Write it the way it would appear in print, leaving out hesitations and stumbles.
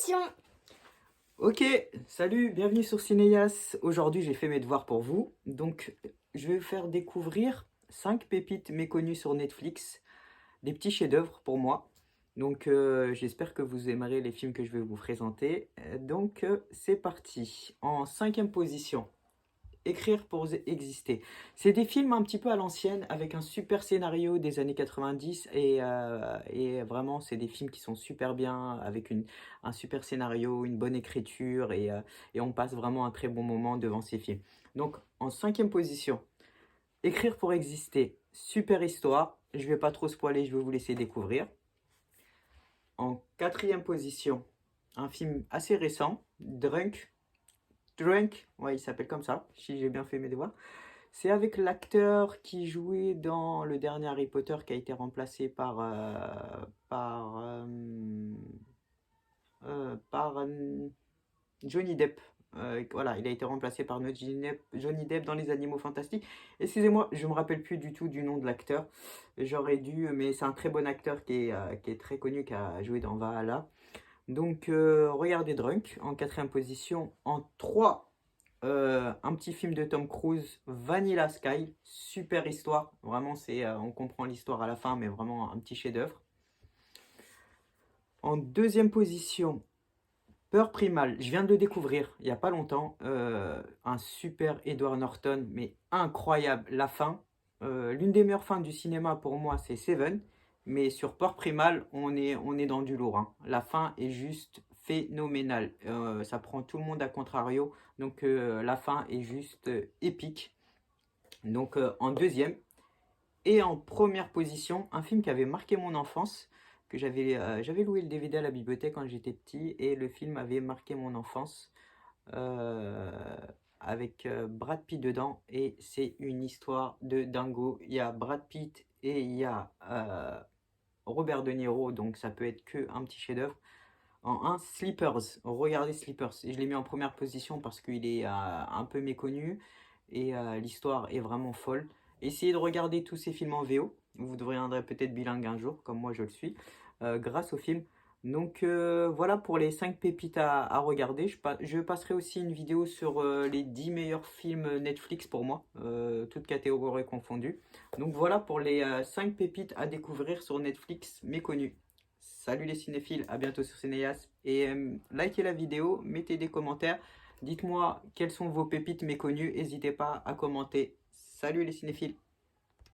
action. Ok, salut, bienvenue sur Cinéas. Aujourd'hui, j'ai fait mes devoirs pour vous. Donc, je vais vous faire découvrir 5 pépites méconnues sur Netflix, des petits chefs-d'œuvre pour moi. Donc, j'espère que vous aimerez les films que je vais vous présenter. C'est parti. En cinquième position, Écrire pour exister. C'est des films un petit peu à l'ancienne avec un super scénario des années 90 et vraiment c'est des films qui sont super bien avec un super scénario, une bonne écriture et on passe vraiment un très bon moment devant ces films. Donc en cinquième position, Écrire pour exister, super histoire. Je vais pas trop spoiler, je vais vous laisser découvrir. En quatrième position, un film assez récent, Drunk, ouais, il s'appelle comme ça, si j'ai bien fait mes devoirs. C'est avec l'acteur qui jouait dans le dernier Harry Potter qui a été remplacé par Johnny Depp. Voilà, il a été remplacé par Johnny Depp dans Les Animaux Fantastiques. Excusez-moi, je me rappelle plus du tout du nom de l'acteur. J'aurais dû, mais c'est un très bon acteur qui est très connu, qui a joué dans Valhalla. Donc, regardez Drunk en quatrième position. En 3, un petit film de Tom Cruise, Vanilla Sky, super histoire. Vraiment, on comprend l'histoire à la fin, mais vraiment un petit chef-d'œuvre. En deuxième position, Peur Primale. Je viens de le découvrir il n'y a pas longtemps. Un super Edward Norton, mais incroyable. La fin, l'une des meilleures fins du cinéma pour moi, c'est Seven. Mais sur Peur Primale, on est dans du lourd, hein. La fin est juste phénoménale. Ça prend tout le monde à contrario. Donc la fin est juste épique. Donc en deuxième. Et en première position, un film qui avait marqué mon enfance, que j'avais loué le DVD à la bibliothèque quand j'étais petit, et le film avait marqué mon enfance euh, avec Brad Pitt dedans, et c'est une histoire de dingo. Il y a Brad Pitt et il y a Robert De Niro, donc ça peut être que un petit chef-d'œuvre. En un, Sleepers, regardez Sleepers. Je l'ai mis en première position parce qu'il est un peu méconnu et l'histoire est vraiment folle. Essayez de regarder tous ces films en VO. Vous deviendrez peut-être bilingue un jour, comme moi je le suis, grâce au film. Donc voilà pour les 5 pépites à regarder. Je passerai aussi une vidéo sur les 10 meilleurs films Netflix pour moi, toutes catégories confondues. Donc voilà pour les 5 pépites à découvrir sur Netflix méconnues. Salut les cinéphiles, à bientôt sur Cinéas. Et likez la vidéo, mettez des commentaires. Dites-moi quelles sont vos pépites méconnues, n'hésitez pas à commenter. Salut les cinéphiles.